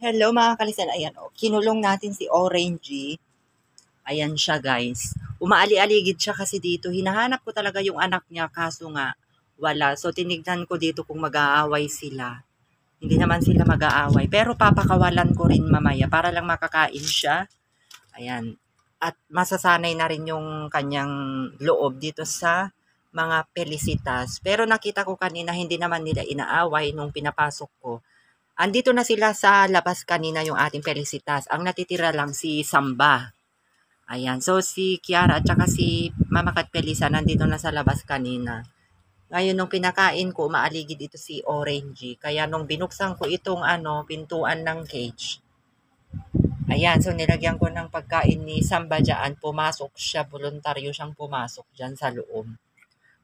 Hello mga kalisan, ayan o, kinulong natin si Orangey. Ayan siya guys. Umaali-aligid siya kasi dito. Hinahanap ko talaga yung anak niya kaso nga wala. So tinignan ko dito kung mag-aaway sila. Hindi naman sila mag-aaway. Pero papakawalan ko rin mamaya para lang makakain siya. Ayan. At masasanay na rin yung kanyang loob dito sa mga pelisitas. Pero nakita ko kanina hindi naman nila inaaway nung pinapasok ko. Andito na sila sa labas kanina yung ating Felicitas. Ang natitira lang si Samba. Ayan. So, si Kiara at saka si Mama Kat Felisa nandito na sa labas kanina. Ngayon, nung pinakain ko, umaaligid dito si Orangey. Kaya nung binuksan ko itong pintuan ng cage, ayan. So, nilagyan ko ng pagkain ni Samba dyan. Pumasok siya. Voluntaryo siyang pumasok dyan sa loob.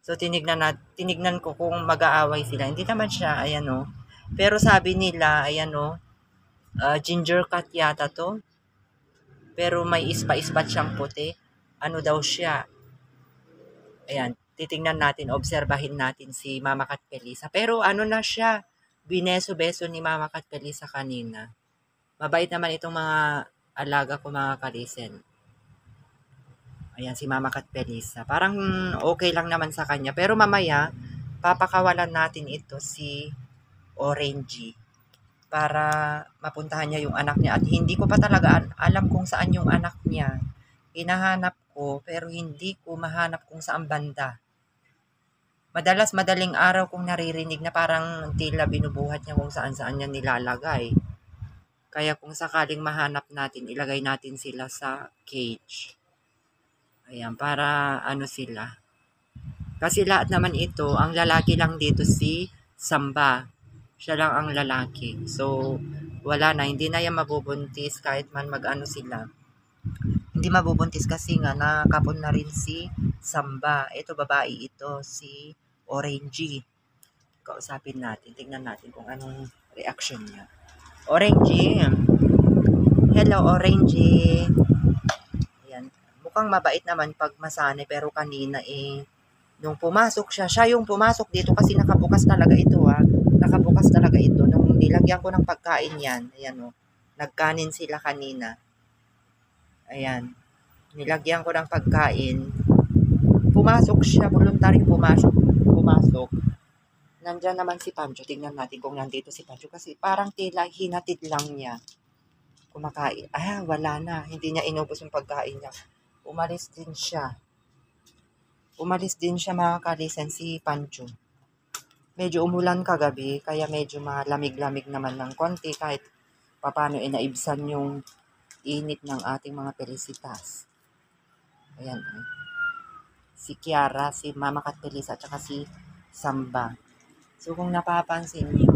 So, tinignan ko kung mag-aaway sila. Hindi naman siya, ayan o. Pero sabi nila, ayan o, ginger cat yata to. Pero may ispa-ispat siyang puti. Ano daw siya? Ayan, titingnan natin, obserbahin natin si Mama Kat Pelisa. Pero ano na siya? Bineso-beso ni Mama Kat Pelisa kanina. Mabait naman itong mga alaga ko mga kalisen. Ayan, si Mama Kat Pelisa. Parang okay lang naman sa kanya. Pero mamaya, papakawalan natin ito si Orangey para mapuntahan niya yung anak niya. At hindi ko pa talaga alam kung saan yung anak niya. Hinahanap ko pero hindi ko mahanap kung saan banda. Madalas madaling araw kong naririnig na parang tila binubuhat niya kung saan-saan niya nilalagay. Kaya kung sakaling mahanap natin, ilagay natin sila sa cage. Ayan, para ano sila. Kasi lahat naman ito, ang lalaki lang dito si Samba. Siya lang ang lalaki. So, wala na. Hindi na yan mabubuntis kahit man mag-ano sila. Hindi mabubuntis kasi nga nakapon na rin si Samba. Ito babae ito, si Orangey. Kausapin natin. Tingnan natin kung anong reaction niya. Orangey. Hello, Orangey. Ayan. Mukhang mabait naman pag masane pero kanina nung pumasok siya yung pumasok dito kasi nakabukas talaga ito nakabukas talaga ito. Nung nilagyan ko ng pagkain yan, ayan o, nagkanin sila kanina. Ayan, nilagyan ko ng pagkain. Pumasok siya, voluntary pumasok. Nandyan naman si Pancho. Tingnan natin kung nandito si Pancho kasi parang tila hinatid lang niya. Kumakain. Wala na. Hindi niya inubos yung pagkain niya. Umalis din siya mga kalisen si Pancho. Medyo umulan kagabi, kaya medyo malamig-lamig naman ng konti kahit papano naibsan yung init ng ating mga pelisitas. Ayan. Si Kiara, si Mama Kat Pelisa, at saka si Samba. So kung napapansin niyo,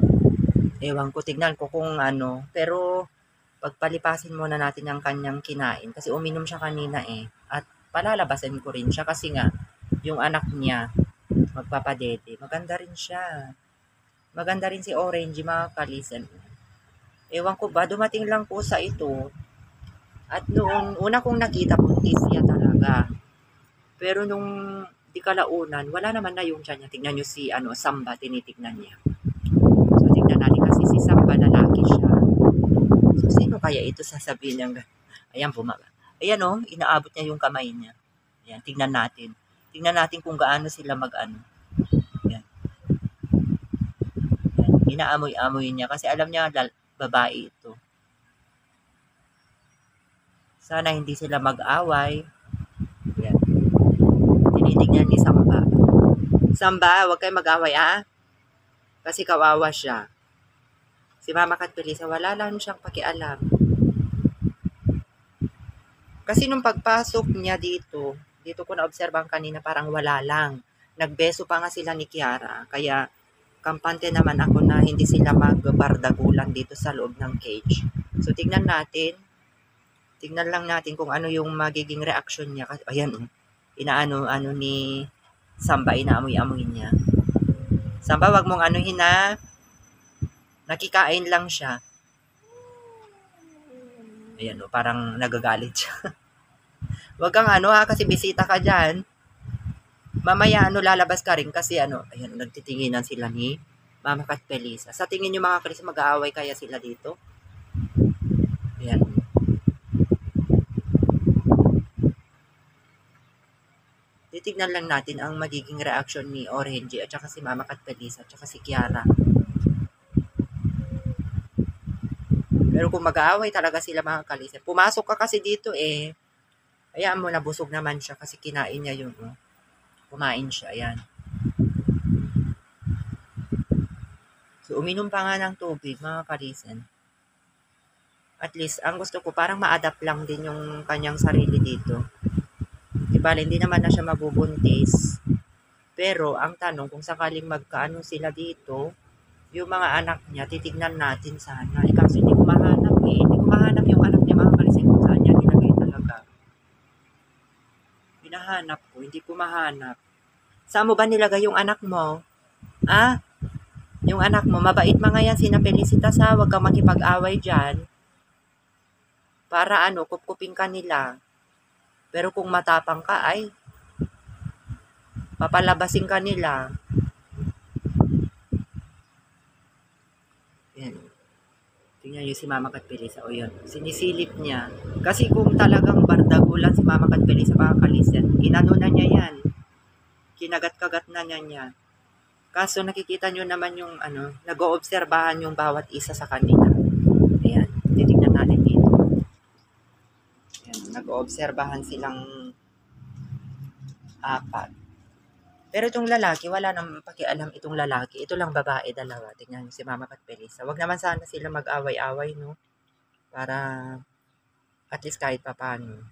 ewan ko, tignan ko kung ano, pero pagpalipasin muna natin ang kanyang kinain kasi uminom siya kanina at palalabasin ko rin siya kasi nga yung anak niya magpapadede. Maganda rin siya. Maganda rin si Orangey mga kalisen. Ewan ko ba, dumating lang po sa ito. At noon, una kong nakita, buntis siya talaga. Pero nung di kalaunan, wala naman na yung tiyan niya. Tingnan nyo si Samba, tinitignan niya. So, tingnan natin kasi si Samba, lalaki siya. So, sino kaya ito sasabihin niya? Ayan, bumaba. Ayan inaabot niya yung kamay niya. Ayan, tingnan natin. Tingnan natin kung gaano sila mag-ano. Ayan. Ayan. Inaamoy-amoy niya kasi alam niya babae ito. Sana hindi sila mag-away. Ayan. Tinitignan ni Samba. Samba, huwag kayo mag-away kasi kawawa siya. Si Mama Kat Pelisa, wala lang siyang pakialam. Kasi nung pagpasok niya dito ko na-obserbahan kanina parang wala lang. Nagbeso pa nga sila ni Kiara. Kaya kampante naman ako na hindi sila magbardagulan dito sa loob ng cage. So tignan lang natin kung ano yung magiging reaction niya. Ayan inaano ni Samba, inaamoy-amoy niya. Samba, wag mong anuhin nakikain lang siya. Ayan parang nagagalit siya. Wag kang kasi bisita ka dyan. Mamaya lalabas ka rin kasi ayan, nagtitinginan sila ni Mama Kat Pelisa. Sa tingin nyo mga kalis, mag-aaway kaya sila dito? Titignan lang natin ang magiging reaction ni Orange at saka si Mama Kat Pelisa at saka si Kiara. Pero kung mag-aaway talaga sila mga kalisen, pumasok ka kasi dito eh. Hayaan mo, nabusog naman siya kasi kinain niya yun. Oh. Kumain siya, ayan. So, uminom pa nga ng tubig, mga kalisen. At least, ang gusto ko, parang ma-adapt lang din yung kanyang sarili dito. Diba, hindi naman na siya mabubuntis. Pero, ang tanong, kung sakaling magkaano sila dito, yung mga anak niya, titignan natin sana. Eh, kaso hindi ko mahanap eh. Hindi ko mahanap yung anak niya, mga kalisen, kung saan niya nilagay talaga. Hinahanap ko, hindi ko mahanap. Saan mo ba nilagay yung anak mo? Ah? Yung anak mo, mabait mga yan, sina Felicitas ha, huwag kang makipag-away dyan. Para ano, kupkupin ka nila. Pero kung matapang ka, ay, papalabasin ka nila. Yan. Tingnan nyo si Mama Kat Pelisa. O yun, sinisilip niya. Kasi kung talagang bardagulan si Mama Kat Pelisa, mga kalisen, inano na niya yan. Kinagat-kagat na niya. Kaso nakikita nyo naman yung ano, nag-oobserbahan yung bawat isa sa kanila. Ayan, titignan natin dito. Ayan, nag-oobserbahan silang apat. Pero itong lalaki, wala nang pakialam itong lalaki. Ito lang babae, dalawa. Tingnan nyo si Mama Kat Pelisa. Wag naman sana sila mag-away-away, no? Para at least kahit papano.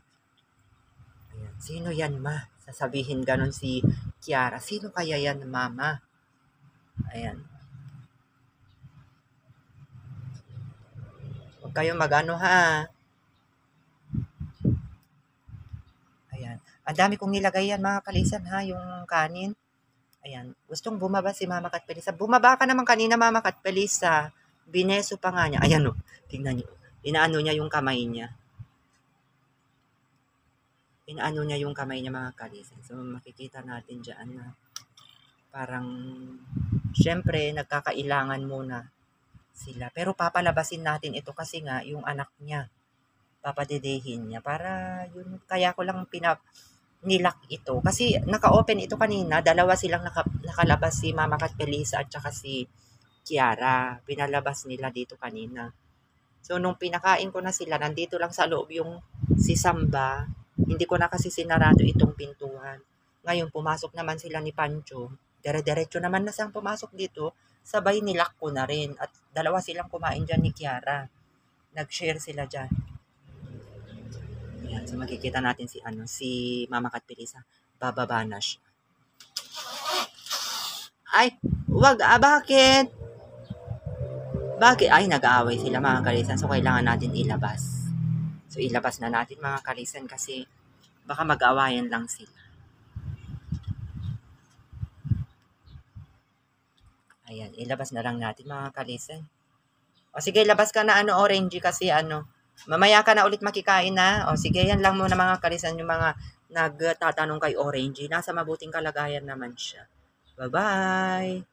Ayan. Sino yan, ma? Sasabihin ganon si Kiara. Sino kaya yan, mama? Ayan. Huwag kayong mag-ano, ha? Ayan. Ang dami kong nilagay yan, mga kalisan, ha? Yung kanin. Ayan. Gustong bumaba si Mama Kat Pelisa. Bumaba ka naman kanina, Mama Kat Pelisa. Bineso pa nga niya. Ayan, o. Tingnan niyo. Inaano niya yung kamay niya. Inaano niya yung kamay niya, mga kalisan. So, makikita natin dyan na parang, syempre, nagkakailangan muna sila. Pero papalabasin natin ito kasi nga, yung anak niya, papadedehin niya. Para, yun, kaya ko lang nilak ito. Kasi, naka-open ito kanina. Dalawa silang nakalabas, si Mama Kat Pelisa at saka si Kiara. Pinalabas nila dito kanina. So, nung pinakain ko na sila, nandito lang sa loob yung si Samba. Hindi ko na kasi sinarado itong pintuan. Ngayon, pumasok naman sila ni Pancho. Dire-diretso naman na siyang pumasok dito. Sabay nilak ko na rin. At dalawa silang kumain dyan ni Kiara. Nag-share sila dyan. Ayan, so makikita natin si Mama Kat Pelisa. Bababa na siya. Ay, wag, bakit? Bakit? Ay, nag-aaway sila mga kalisan. So, kailangan natin ilabas. So, ilabas na natin mga kalisan kasi baka mag-awayan lang sila. Ayan, ilabas na lang natin mga kalisan. O sige, labas ka na Orange kasi mamaya ka na ulit makikain na. O sige, yan lang muna mga kalisan yung mga nagtatanong kay Orange. Nasa mabuting kalagayan naman siya. Bye-bye!